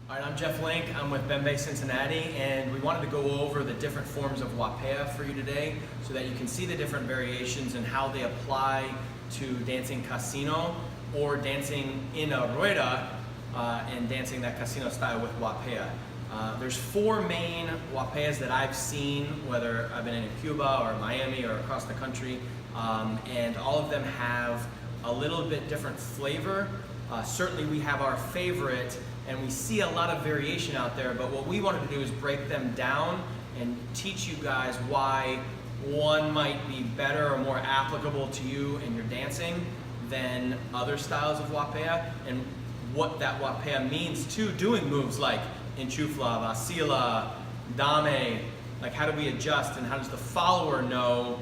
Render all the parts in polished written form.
All right, I'm Jeff Link. I'm with Bembe Cincinnati, and we wanted to go over the different forms of Guapea for you today so that you can see the different variations and how they apply to dancing casino or dancing in a rueda and dancing that casino style with Guapea. There's four main Guapeas that I've seen, whether I've been in Cuba or Miami or across the country, and all of them have a little bit different flavor. Certainly we have our favorite, and we see a lot of variation out there, but what we wanted to do is break them down and teach you guys why one might be better or more applicable to you in your dancing than other styles of Guapea, and what that Guapea means to doing moves like enchufla, vacila, dame. Like, how do we adjust, and how does the follower know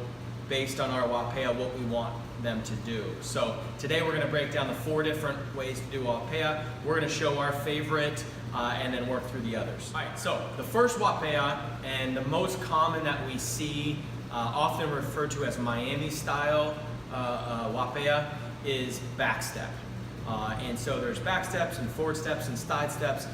based on our Guapea what we want them to do? So today we're going to break down the four different ways to do Guapea. We're going to show our favorite and then work through the others. All right, so the first Guapea, and the most common that we see, often referred to as Miami style Guapea, is backstep. And so there's back steps and forward steps and side steps.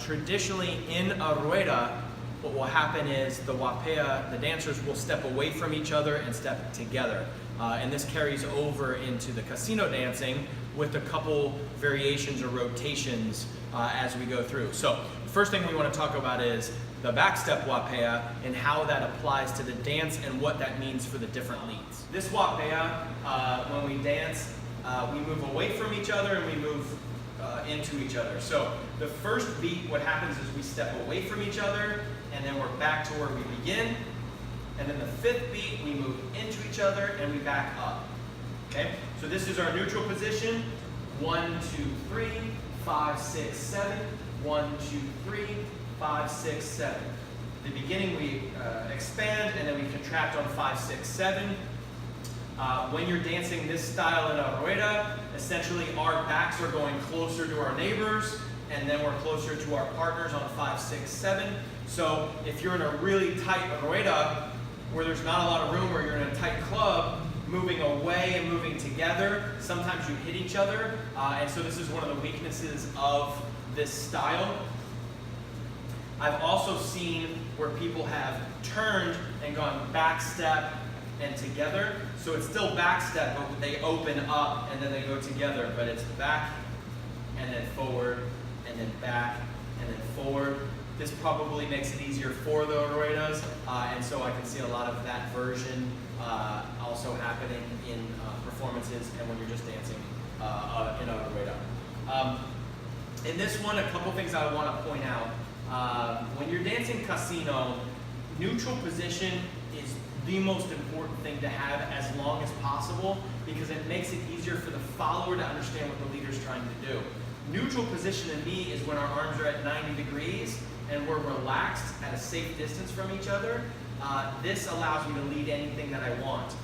Traditionally in a rueda, what will happen is the Guapea, the dancers will step away from each other and step together. And this carries over into the casino dancing with a couple variations or rotations as we go through. So the first thing we want to talk about is the backstep Guapea and how that applies to the dance and what that means for the different leads. This Guapea, when we dance, we move away from each other and we move into each other. So the first beat, what happens is we step away from each other, and then we're back to where we begin. And then the fifth beat, we move into each other and we back up. Okay? So this is our neutral position. 1, 2, 3, 5, 6, 7. 1, 2, 3, 5, 6, 7. At the beginning we expand, and then we contract on 5, 6, 7. When you're dancing this style in a rueda, essentially our backs are going closer to our neighbors, and then we're closer to our partners on 5, 6, 7. So if you're in a really tight rueda, where there's not a lot of room, or you're in a tight club, moving away and moving together, sometimes you hit each other, and so this is one of the weaknesses of this style. I've also seen where people have turned and gone back step and together, so it's still back step, but they open up and then they go together, but it's back and then forward and then back and then forward. This probably makes it easier for the ruedas, and so I can see a lot of that version also happening in performances and when you're just dancing in a rueda. In this one, a couple things I want to point out. When you're dancing casino, neutral position is the most important thing to have as long as possible, because it makes it easier for the follower to understand what the leader's trying to do. Neutral position in me is when our arms are at 90 degrees and we're relaxed at a safe distance from each other. This allows me to lead anything that I want.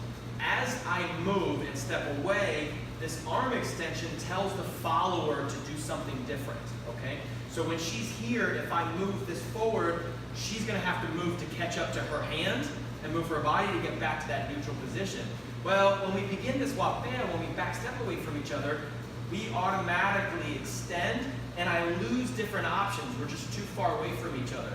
As I move and step away, this arm extension tells the follower to do something different, okay? So when she's here, if I move this forward, she's gonna have to move to catch up to her hand and move her body to get back to that neutral position. Well, when we begin this Guapea, when we back step away from each other, we automatically extend, and I lose different options. We're just too far away from each other,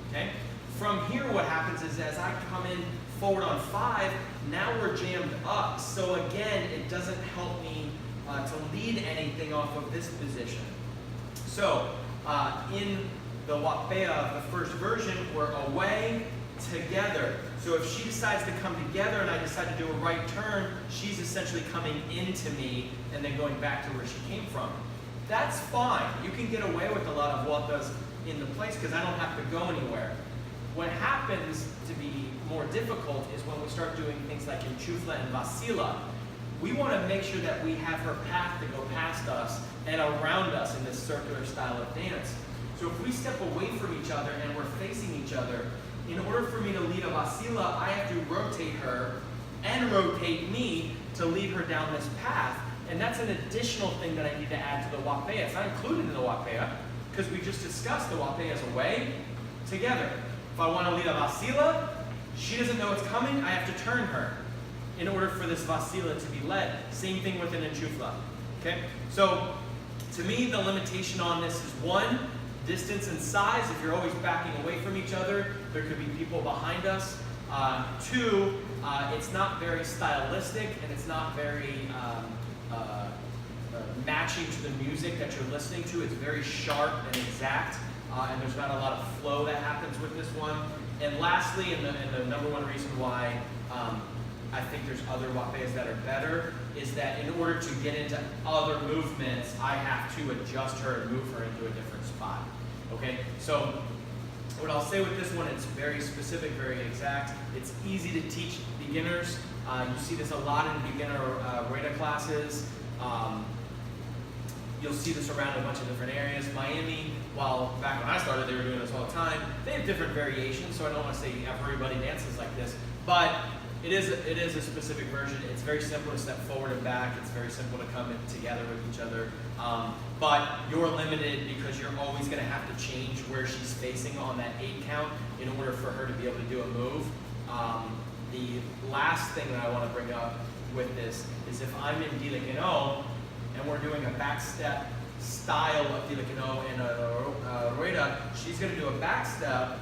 okay? From here, what happens is as I come in forward on 5, now we're jammed up. So again, it doesn't help me to lead anything off of this position. So in the Guapea of the first version, we're away, together. So if she decides to come together and I decide to do a right turn, she's essentially coming into me and then going back to where she came from. That's fine. You can get away with a lot of Guapeas in the place because I don't have to go anywhere. What happens to be more difficult is when we start doing things like enchufla and vacila. We want to make sure that we have her path to go past us and around us in this circular style of dance. So if we step away from each other and we're facing each other, in order for me to lead a vacila, I have to rotate her and rotate me to lead her down this path. And that's an additional thing that I need to add to the Guapea. It's not included in the Guapea because we just discussed the Guapea is away, together. If I want to lead a vacila, she doesn't know it's coming, I have to turn her in order for this vacila to be led. Same thing with an enchufla. Okay? So to me, the limitation on this is one, Distance and size, if you're always backing away from each other, there could be people behind us. Two, it's not very stylistic and it's not very matching to the music that you're listening to. It's very sharp and exact, and there's not a lot of flow that happens with this one. And lastly, and the number one reason why I think there's other Guapeas that are better, is that in order to get into other movements, I have to adjust her and move her into a different spot. Okay, so what I'll say with this one, it's very specific, very exact. It's easy to teach beginners. You see this a lot in beginner Rueda classes. You'll see this around a bunch of different areas. Miami, while back when I started, they were doing this all the time. They have different variations, so I don't want to say everybody dances like this, but it is a specific version. It's very simple to step forward and back. It's very simple to come in together with each other. But you're limited because you're always going to have to change where she's facing on that 8 count in order for her to be able to do a move. The last thing that I want to bring up with this is if I'm in Dilikino and we're doing a back step style of Dilikino in a Rueda, she's going to do a back step.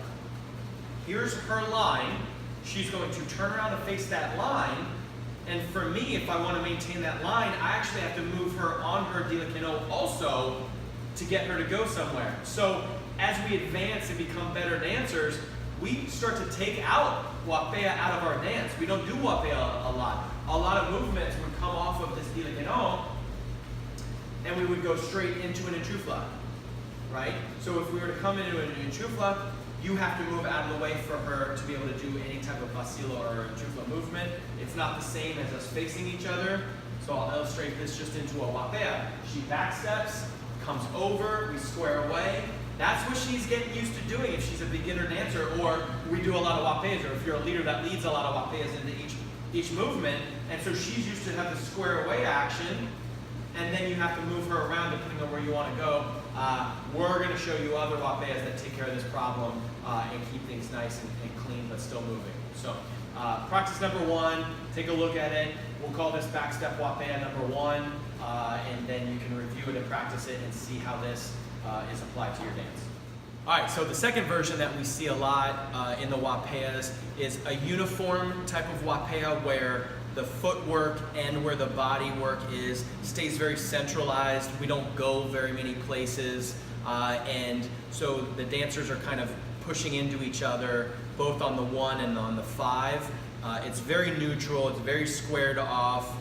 Here's her line. She's going to turn around and face that line. And for me, if I want to maintain that line, I actually have to move her on her Dilikino also to get her to go somewhere. So as we advance and become better dancers, we start to take out Guapea out of our dance. We don't do Guapea a lot. A lot of movements would come off of this Dilikino and we would go straight into an enchufla, right? So if we were to come into an enchufla, you have to move out of the way for her to be able to do any type of vacilo or enchufla movement. It's not the same as us facing each other. So I'll illustrate this just into a Guapea. She back steps, comes over, we square away. That's what she's getting used to doing if she's a beginner dancer, or we do a lot of Guapeas, or if you're a leader that leads a lot of Guapeas into each movement. And so she's used to have the square away action, and then you have to move her around depending on where you want to go. We're going to show you other Guapeas that take care of this problem and keep things nice and clean but still moving. So practice number 1, take a look at it. We'll call this back step Guapea number 1, and then you can review it and practice it and see how this is applied to your dance. All right, so the second version that we see a lot in the Guapeas is a uniform type of Guapea where the footwork and where the body work stays very centralized. We don't go very many places, and so the dancers are kind of pushing into each other, both on the 1 and on the 5. It's very neutral, it's very squared off,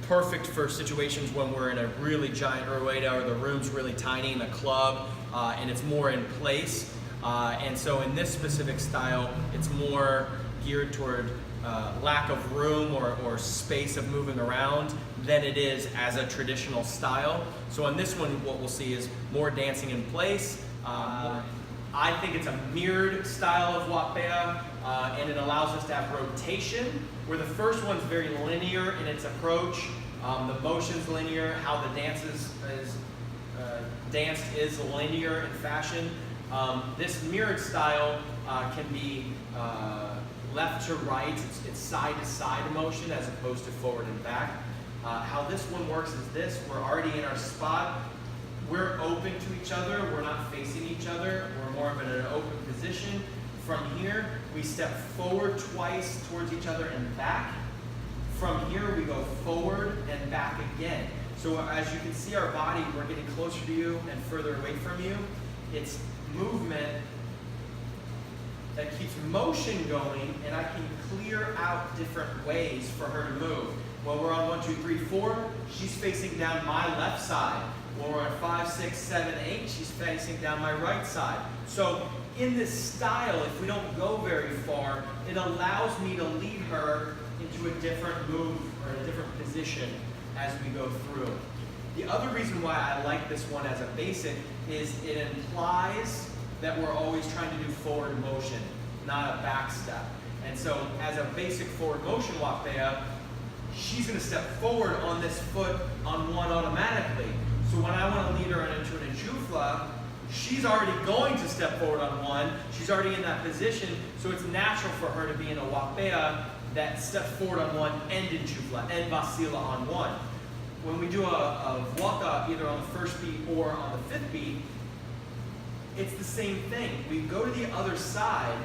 perfect for situations when we're in a really giant Rueda or the room's really tiny in a club, and it's more in place. And so in this specific style, it's more geared toward lack of room or space of moving around than it is as a traditional style. So on this one, what we'll see is more dancing in place. I think it's a mirrored style of Guapea, and it allows us to have rotation, where the first one's very linear in its approach. The motion's linear, how the dance is danced is linear in fashion. This mirrored style can be left to right, it's side to side motion as opposed to forward and back. How this one works is this: we're already in our spot, we're open to each other, we're not facing each other, we're more of in an open position. From here, we step forward twice towards each other and back. From here, we go forward and back again. So as you can see our body, we're getting closer to you and further away from you. It's movement that keeps motion going, and I can clear out different ways for her to move. When we're on 1, 2, 3, 4, she's facing down my left side. When we're on 5, 6, 7, 8, she's facing down my right side. So in this style, if we don't go very far, it allows me to lead her into a different move or a different position as we go through. The other reason why I like this one as a basic is it implies that we're always trying to do forward motion, not a back step. And so as a basic forward motion Guapea, she's going to step forward on this foot on 1 automatically. So when I want to lead her into an enchufla, she's already going to step forward on 1. She's already in that position, so it's natural for her to be in a Guapea that steps forward on 1 and enchufla and vacila on 1. When we do a vuelta either on the first beat or on the 5th beat, it's the same thing. We go to the other side,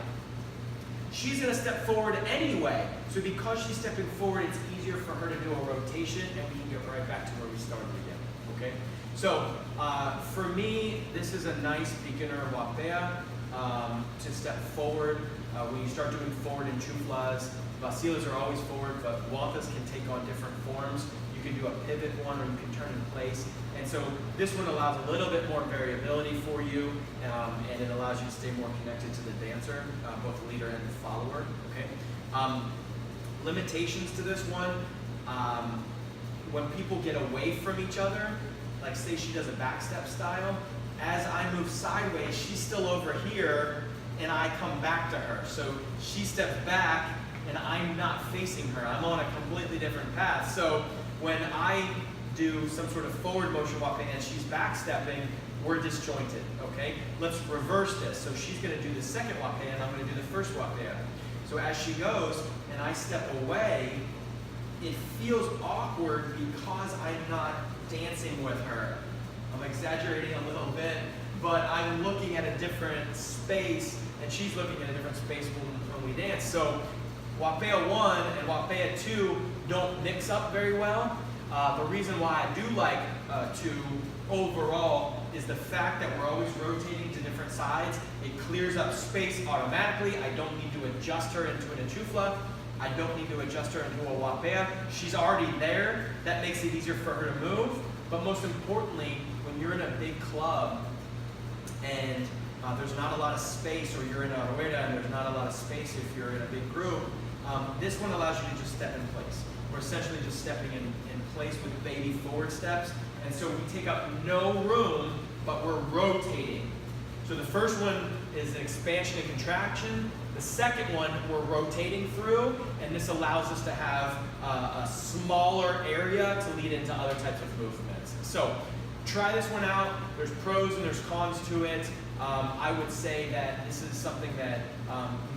she's going to step forward anyway. So because she's stepping forward, it's easier for her to do a rotation, and we can get right back to where we started again. Okay? So for me, this is a nice beginner Guapea to step forward. When you start doing forward in chuflas, vacilas are always forward, but guapas can take on different forms. You can do a pivot one, or you can turn in place. And so this one allows a little bit more variability for you, and it allows you to stay more connected to the dancer, both the leader and the follower. Okay. Limitations to this one, when people get away from each other, like say she does a backstep style, as I move sideways, she's still over here, and I come back to her. So she steps back, and I'm not facing her. I'm on a completely different path. So when I do some sort of forward motion Guapea and she's backstepping, we're disjointed, okay? Let's reverse this. So she's gonna do the second Guapea, and I'm gonna do the first Guapea. So as she goes, and I step away, it feels awkward because I'm not dancing with her. I'm exaggerating a little bit, but I'm looking at a different space, and she's looking at a different space when we dance. So Guapea 1 and Guapea 2 don't mix up very well. The reason why I do like 2 overall is the fact that we're always rotating to different sides. It clears up space automatically. I don't need to adjust her into an enchufla. I don't need to adjust her into a Guapea. She's already there. That makes it easier for her to move. But most importantly, when you're in a big club and there's not a lot of space, or you're in a rueda and there's not a lot of space if you're in a big group, this one allows you to just step in place. We're essentially just stepping in place with baby forward steps. And so we take up no room, but we're rotating. So the first one is an expansion and contraction. The second one we're rotating through, and this allows us to have a smaller area to lead into other types of movements. So try this one out. There's pros and there's cons to it. I would say that this is something that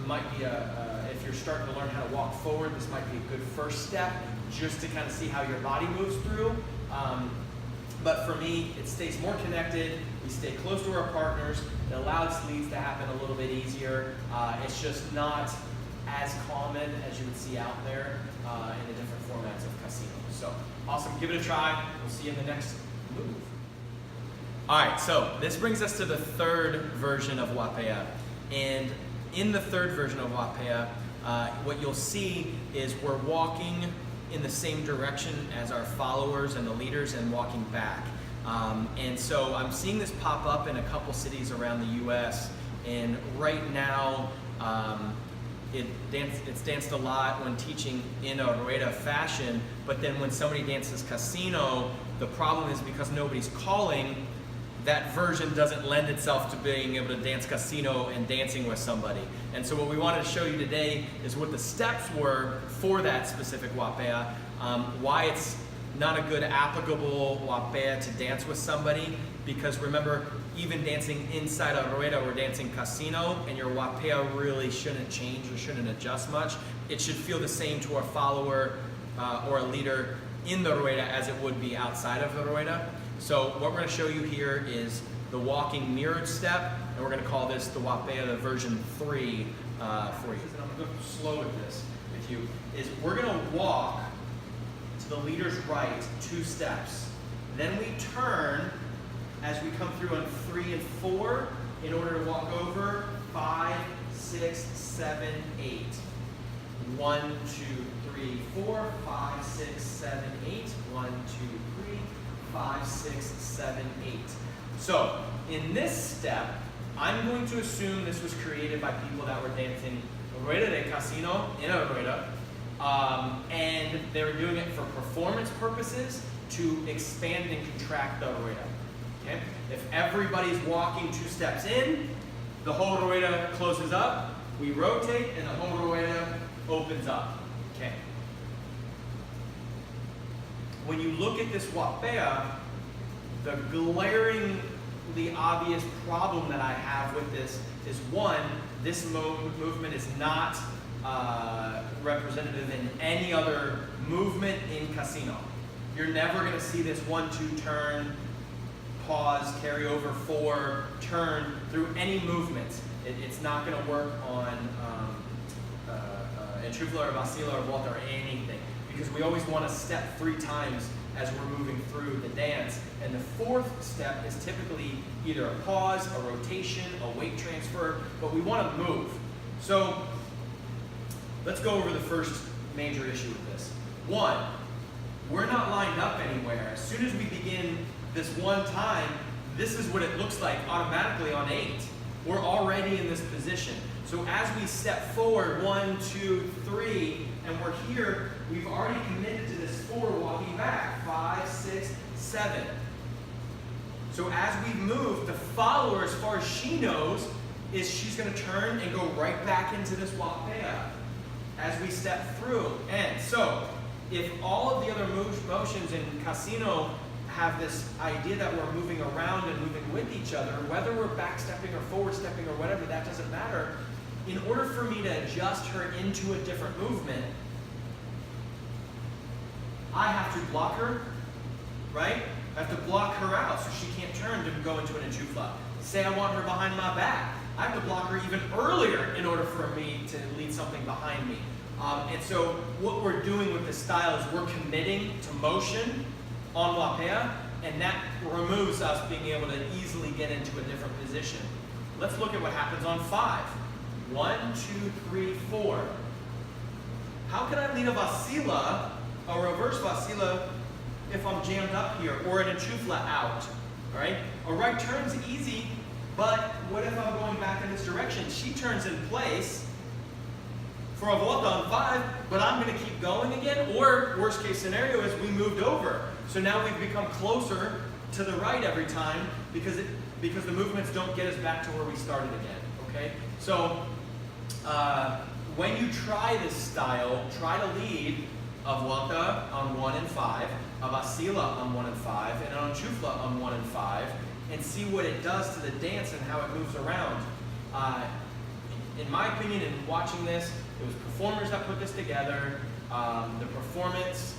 might be if you're starting to learn how to walk forward, this might be a good first step just to kind of see how your body moves through. But for me, it stays more connected. We stay close to our partners. It allows leads to happen a little bit easier. It's just not as common as you would see out there in the different formats of casino. So awesome, give it a try. We'll see you in the next move. All right, so this brings us to the third version of Guapea. And in the third version of Guapea, what you'll see is we're walking in the same direction as our followers and the leaders and walking back. And so I'm seeing this pop up in a couple cities around the US, and right now it's danced a lot when teaching in a rueda fashion, but then when somebody dances casino, the problem is because nobody's calling, that version doesn't lend itself to being able to dance casino and dancing with somebody. And so what we wanted to show you today is what the steps were for that specific Guapea, why it's not a good applicable Guapea to dance with somebody, because remember, even dancing inside a rueda, we're dancing casino, and your Guapea really shouldn't change or shouldn't adjust much. It should feel the same to a follower or a leader in the rueda as it would be outside of the rueda. So what we're going to show you here is the walking mirrored step, and we're going to call this the Guapea, the version 3 for you. And I'm going to go slow with this with you, is we're going to walk to the leader's right 2 steps. Then we turn as we come through on 3 and 4 in order to walk over 5, 6, 7, 8. 1, 2, 3, 4, 5, 6, 7, 8. 1, 2, 3, 5, 6, 7, 8. So in this step, I'm going to assume this was created by people that were dancing rueda de casino in a rueda, and they were doing it for performance purposes to expand and contract the rueda. Okay? If everybody's walking 2 steps in, the whole rueda closes up, we rotate, and the whole rueda opens up. Okay. When you look at this Guapea, the glaringly obvious problem that I have with this is, one, this movement is not representative in any other movement in casino. You're never going to see this 1-2 turn pause, carry over, four, turn, through any movements. It's not going to work on Enchufla or Vacila or Volta or anything, because we always want to step 3 times as we're moving through the dance. And the 4th step is typically either a pause, a rotation, a weight transfer, but we want to move. So let's go over the first major issue with this. 1, we're not lined up anywhere. As soon as we begin this one time, this is what it looks like automatically on 8. We're already in this position. So as we step forward, 1, 2, 3, and we're here, we've already committed to this 4 walking back, 5, 6, 7. So as we move, the follower, as far as she knows, is she's going to turn and go right back into this Guapea as we step through. And so, if all of the other motions in Casino have this idea that we're moving around and moving with each other, whether we're backstepping or forward stepping or whatever, that doesn't matter. In order for me to adjust her into a different movement, I have to block her, right? I have to block her out so she can't turn to go into an enchufla. Say I want her behind my back. I have to block her even earlier in order for me to lead something behind me. And so what we're doing with this style is we're committing to motion on Guapea, and that removes us being able to easily get into a different position. Let's look at what happens on 5. 1, 2, 3, 4. How can I lead a Vacila, a reverse Vacila, if I'm jammed up here, or an enchufla out? All right? A right turn's easy, but what if I'm going back in this direction? She turns in place for a volta on 5, but I'm going to keep going again, or worst case scenario is we moved over. So now we've become closer to the right every time because the movements don't get us back to where we started again, okay? So when you try this style, try to lead a volta on 1 and 5, a Vacila on 1 and 5, and an enchufla on 1 and 5, and see what it does to the dance and how it moves around. In my opinion, in watching this, it was performers that put this together. The performance,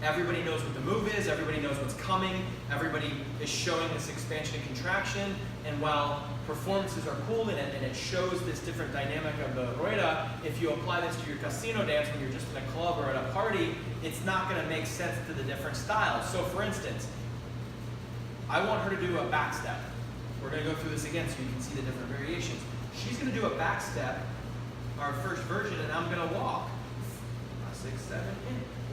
everybody knows what the move is, everybody knows what's coming, everybody is showing this expansion and contraction, and while performances are cool in it and it shows this different dynamic of the rueda, if you apply this to your casino dance when you're just in a club or at a party, it's not going to make sense to the different styles. So for instance, I want her to do a back step. We're going to go through this again so you can see the different variations. She's going to do a back step, our first version, and I'm going to walk. 5, 6, 7, 8.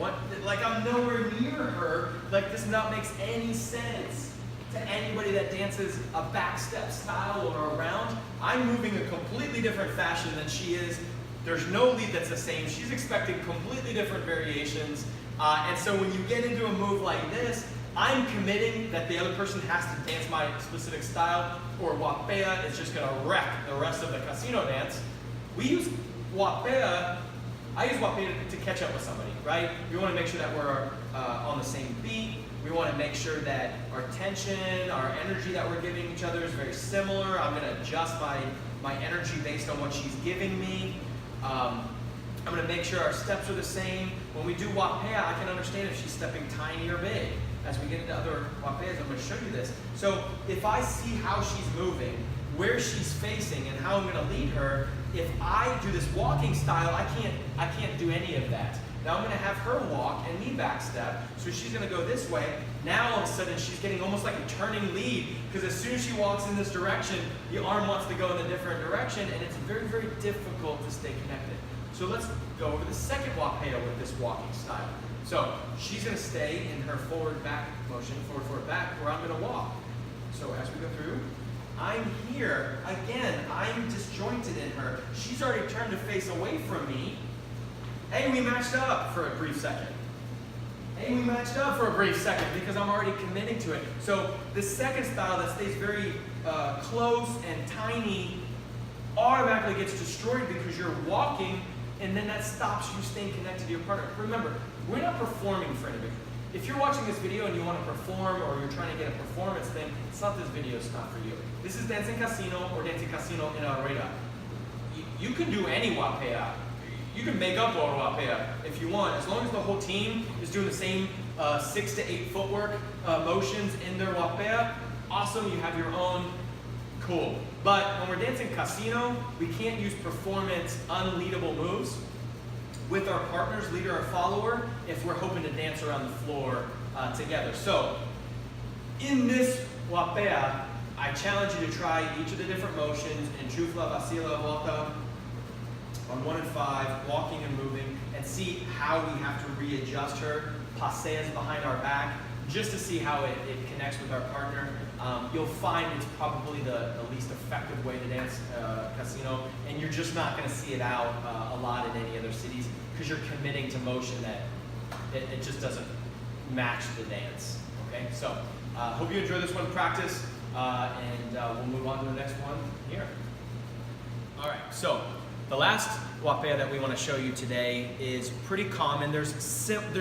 What? Like I'm nowhere near her. Like this not makes any sense to anybody that dances a back step style or around. I'm moving a completely different fashion than she is. There's no lead that's the same. She's expecting completely different variations. And so when you get into a move like this, I'm committing that the other person has to dance my specific style, or Guapea is just going to wreck the rest of the casino dance. We use Guapea, I use Guapea to catch up with somebody, right? We want to make sure that we're on the same beat. We want to make sure that our tension, our energy that we're giving each other is very similar. I'm going to adjust my energy based on what she's giving me. I'm going to make sure our steps are the same. When we do Guapea, I can understand if she's stepping tiny or big. As we get into other Guapeas, I'm going to show you this. So if I see how she's moving, where she's facing, and how I'm going to lead her, if I do this walking style, I can't do any of that. Now I'm going to have her walk and me back step, so she's going to go this way. Now all of a sudden she's getting almost like a turning lead, because as soon as she walks in this direction, the arm wants to go in a different direction, and it's very, very difficult to stay connected. So let's go over the second Guapea with this walking style. So she's going to stay in her forward-back motion, forward-back, where I'm going to walk. So as we go through, I'm here. Again, I'm disjointed in her. She's already turned to face away from me. Hey, we matched up for a brief second. Hey, we matched up for a brief second because I'm already committing to it. So the second style that stays very close and tiny automatically gets destroyed because you're walking, and then that stops you staying connected to your partner. Remember, we're not performing for anybody. If you're watching this video and you want to perform, or you're trying to get a performance thing, it's not this video, it's not for you. This is dancing casino or dancing casino in a rueda. You can do any Guapea. You can make up a Guapea if you want, as long as the whole team is doing the same 6 to 8 footwork motions in their Guapea. Awesome, you have your own, cool. But when we're dancing casino, we can't use performance unleadable moves with our partners, leader or follower, if we're hoping to dance around the floor together. So in this Guapea, I challenge you to try each of the different motions, enchufla, vacila, volta, on 1 and 5, walking and moving, and see how we have to readjust her. Paseas behind our back, just to see how it connects with our partner. You'll find it's probably the least effective way to dance casino, and you're just not going to see it out a lot in any other cities because you're committing to motion that it just doesn't match the dance. Okay, so hope you enjoy this one, practice, and we'll move on to the next one here. All right, so the last Guapea that we want to show you today is pretty common. There's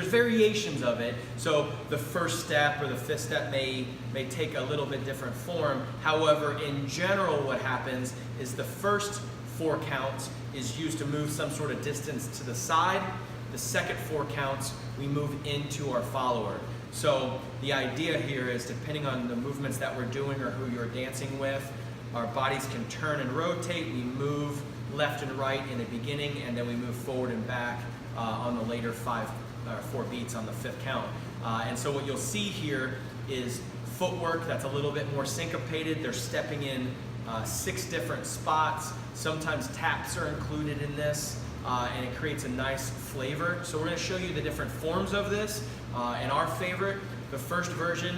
variations of it. So the first step or the fifth step may take a little bit different form. However, in general, what happens is the first 4 counts is used to move some sort of distance to the side. The second 4 counts, we move into our follower. So the idea here is, depending on the movements that we're doing or who you're dancing with, our bodies can turn and rotate. We move left and right in the beginning, and then we move forward and back on the later 4 beats on the 5th count. And so what you'll see here is footwork that's a little bit more syncopated. They're stepping in 6 different spots. Sometimes taps are included in this, and it creates a nice flavor. So we're going to show you the different forms of this. And our favorite, the first version,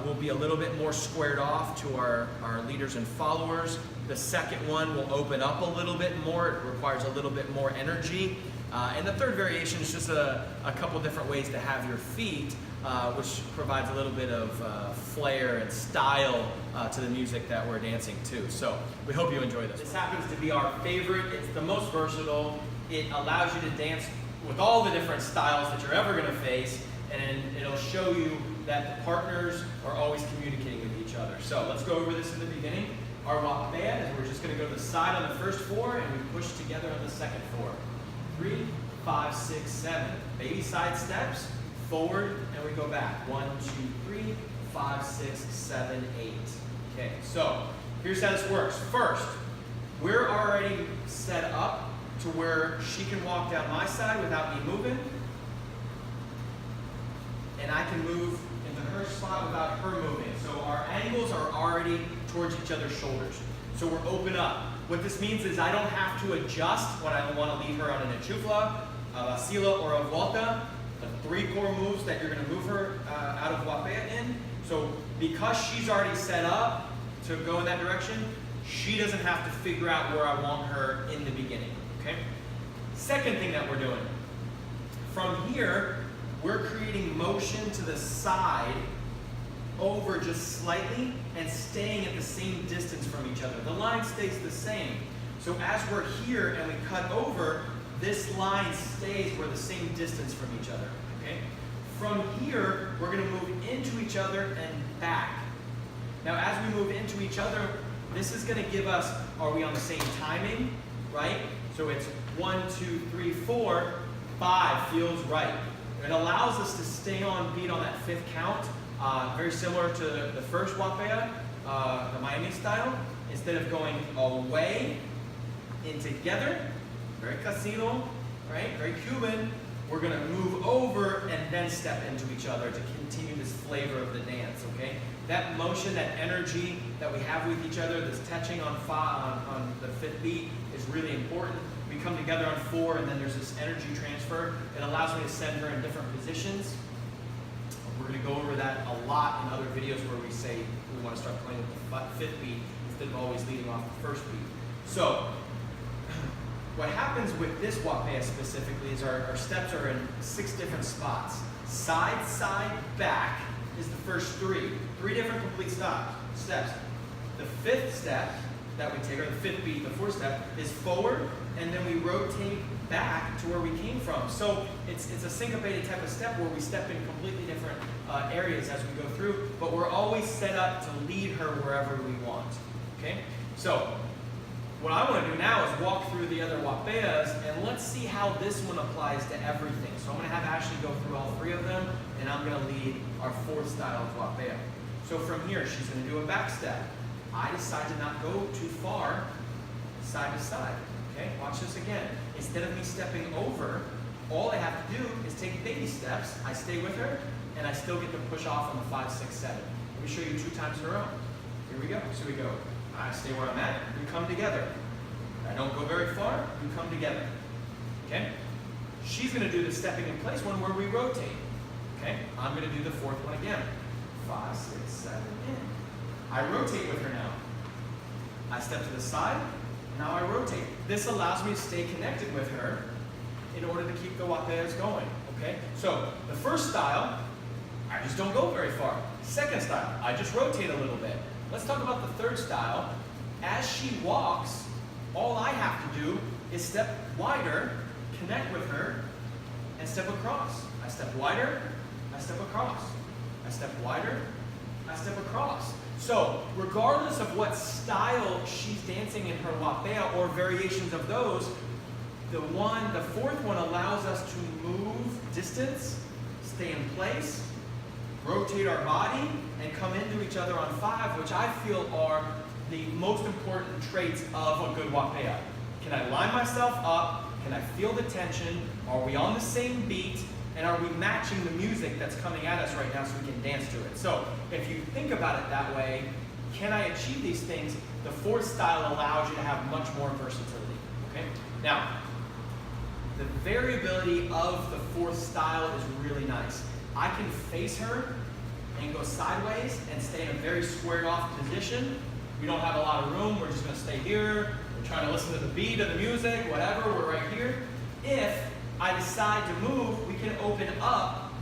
will be a little bit more squared off to our leaders and followers. The second one will open up a little bit more. It requires a little bit more energy. And the third variation is just a couple different ways to have your feet, which provides a little bit of flair and style to the music that we're dancing to. So we hope you enjoy this. This happens to be our favorite. It's the most versatile. It allows you to dance with all the different styles that you're ever going to face, and it'll show you that the partners are always communicating with each other. So let's go over this in the beginning. Our Guapea is we're just going to go to the side on the first 4, and we push together on the second 4. 3, 5, 6, 7. Baby side steps, forward, and we go back. 1, 2, 3, 5, 6, 7, 8. Okay, so here's how this works. First, we're already set up to where she can walk down my side without me moving, and I can move into her spot without her moving. So our angles are already towards each other's shoulders. So we're open up. What this means is I don't have to adjust when I want to lead her on an enchufla, a vacila, or a volta, the 3 core moves that you're going to move her out of Guapea in. So because she's already set up to go in that direction, she doesn't have to figure out where I want her in the beginning. Okay? Second thing that we're doing, from here, we're creating motion to the side over just slightly and staying at the same distance from each other. The line stays the same. So as we're here and we cut over, this line stays we're the same distance from each other. Okay? From here, we're going to move into each other and back. Now as we move into each other, this is going to give us, are we on the same timing? Right? So it's 1, 2, 3, 4, 5 feels right. It allows us to stay on beat on that 5th count, very similar to the first Guapea, the Miami style. Instead of going away, in together, very casino, right? Very Cuban. We're going to move over and then step into each other to continue this flavor of the dance, okay? That motion, that energy that we have with each other, this touching on the 5th beat is really important. We come together on 4, and then there's this energy transfer. It allows me to send her in different positions. We're going to go over that a lot in other videos where we say we want to start playing with the 5th beat instead of always leading off the 1st beat. So what happens with this Guapea specifically is our steps are in 6 different spots. Side, side, back is the first 3. 3 different complete steps. The 5th step that we take, or the 5th beat, the 4th step, is forward, and then we rotate back to where we came from. So it's a syncopated type of step where we step in completely different areas as we go through, but we're always set up to lead her wherever we want. Okay? So what I want to do now is walk through the other Guapeas, and let's see how this one applies to everything. So I'm going to have Ashley go through all three of them, and I'm going to lead our fourth style of Guapea. So from here, she's going to do a back step. I decide to not go too far side to side. Okay, watch this again. Instead of me stepping over, all I have to do is take baby steps. I stay with her, and I still get to push off on the 5, 6, 7. Let me show you 2 times in a row. Here we go. So we go. I stay where I'm at. We come together. I don't go very far. We come together. Okay. She's going to do the stepping in place one where we rotate. Okay. I'm going to do the fourth one again. 5, 6, 7, in. I rotate with her now. I step to the side. Now I rotate. This allows me to stay connected with her in order to keep the Guapeas going. Okay? So the first style, I just don't go very far. Second style, I just rotate a little bit. Let's talk about the third style. As she walks, all I have to do is step wider, connect with her, and step across. I step wider, I step across. I step wider, I step across. So, regardless of what style she's dancing in her Guapea or variations of those, the fourth one allows us to move distance, stay in place, rotate our body, and come into each other on 5, which I feel are the most important traits of a good Guapea. Can I line myself up? Can I feel the tension? Are we on the same beat? And are we matching the music that's coming at us right now so we can dance to it? So if you think about it that way, can I achieve these things? The fourth style allows you to have much more versatility. Okay? Now, the variability of the fourth style is really nice. I can face her and go sideways and stay in a very squared off position. We don't have a lot of room. We're just going to stay here. We're trying to listen to the beat of the music, whatever. We're right here. If I decide to move, we can open up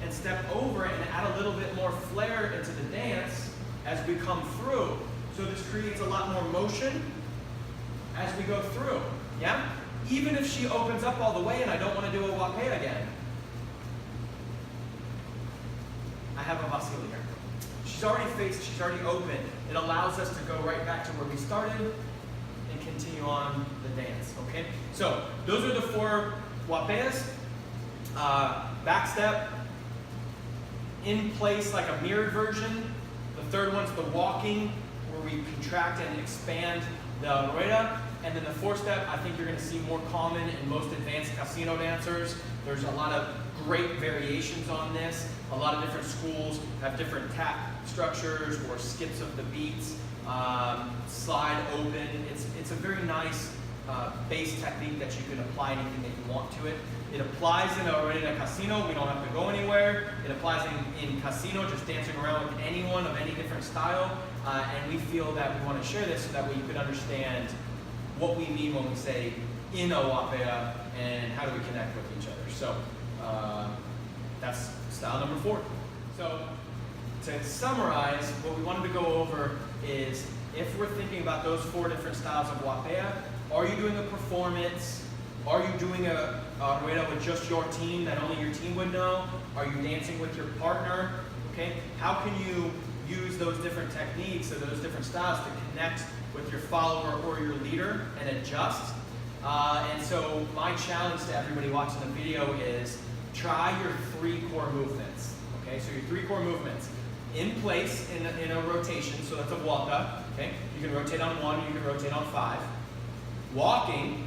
and step over it and add a little bit more flair into the dance as we come through. So this creates a lot more motion as we go through. Yeah? Even if she opens up all the way and I don't want to do a Guapea again. I have a vacila here. She's already faced, she's already open. It allows us to go right back to where we started and continue on the dance, okay? So, those are the 4 Guapeas. Back step, in place like a mirrored version. The third one's the walking, where we contract and expand the rueda. And then the fourth step, I think you're going to see more common in most advanced casino dancers. There's a lot of great variations on this. A lot of different schools have different tap structures or skips of the beats, slide open. It's a very nice base technique that you can apply anything that you want to it. It applies in a casino. We don't have to go anywhere. It applies in casino, just dancing around with anyone of any different style. And we feel that we want to share this so that way you could understand what we mean when we say in a Guapea and how do we connect with each other. So that's style number 4. So to summarize, what we wanted to go over is if we're thinking about those 4 different styles of Guapea, are you doing a performance? Are you doing a rueda with just your team that only your team would know? Are you dancing with your partner? Okay, how can you use those different techniques or those different styles to connect with your follower or your leader and adjust? And so my challenge to everybody watching the video is try your 3 core movements. Okay, so your 3 core movements. In place in a rotation, so that's a vuelta. Okay, you can rotate on 1, you can rotate on 5. Walking,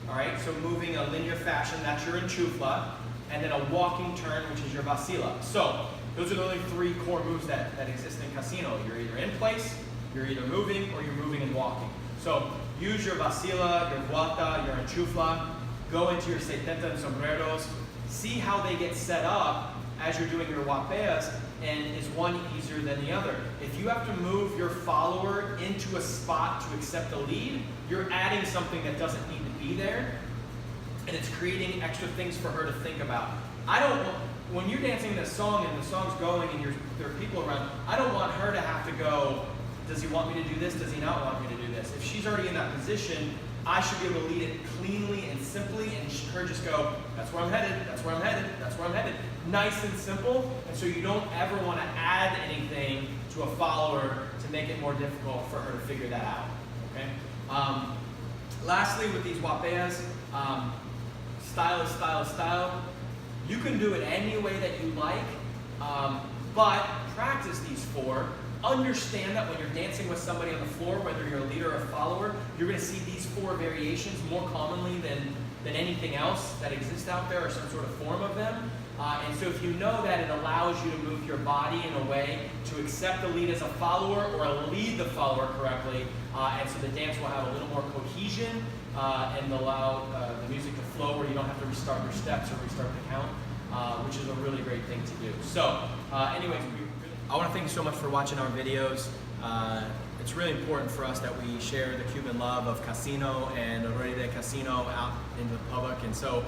all right, so moving a linear fashion, that's your enchufla, and then a walking turn, which is your vacila. So those are the only 3 core moves that exist in casino. You're either in place, you're either moving, or you're moving and walking. So use your vacila, your vuelta, your enchufla, go into your 70 and sombreros, see how they get set up as you're doing your Guapeas, and is one easier than the other. If you have to move your follower into a spot to accept the lead, you're adding something that doesn't need to be there, and it's creating extra things for her to think about. When you're dancing this song and the song's going and there are people around, I don't want her to have to go, does he want me to do this? Does he not want me to do this? If she's already in that position, I should be able to lead it cleanly and simply, and her just go, that's where I'm headed, that's where I'm headed, that's where I'm headed. Nice and simple, and so you don't ever want to add anything to a follower to make it more difficult for her to figure that out, okay? Lastly, with these Guapeas, style is style is style. You can do it any way that you like, but practice these four. Understand that when you're dancing with somebody on the floor, whether you're a leader or a follower, you're going to see these four variations more commonly than anything else that exists out there, or some sort of form of them. And so if you know that, it allows you to move your body in a way to accept the lead as a follower or lead the follower correctly. And so the dance will have a little more cohesion and allow the music to flow where you don't have to restart your steps or restart the count, which is a really great thing to do. So anyways, I want to thank you so much for watching our videos. It's really important for us that we share the Cuban love of Casino and Rey de Casino out into the public. And so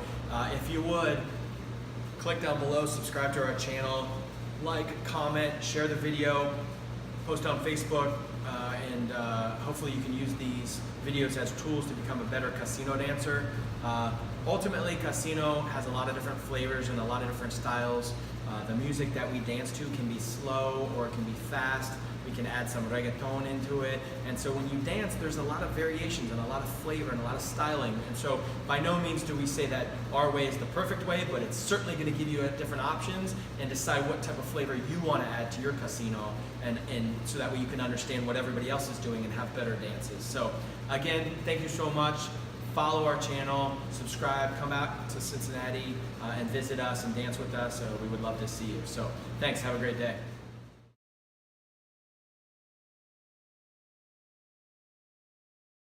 if you would, click down below, subscribe to our channel, like, comment, share the video, post on Facebook, and hopefully you can use these videos as tools to become a better casino dancer. Ultimately, casino has a lot of different flavors and a lot of different styles. The music that we dance to can be slow or it can be fast. We can add some reggaeton into it. And so when you dance, there's a lot of variations and a lot of flavor and a lot of styling. And so by no means do we say that our way is the perfect way, but it's certainly going to give you different options and decide what type of flavor you want to add to your casino, and so that way you can understand what everybody else is doing and have better dances. So again, thank you so much. Follow our channel, subscribe, come out to Cincinnati and visit us and dance with us. We would love to see you. So thanks, have a great day.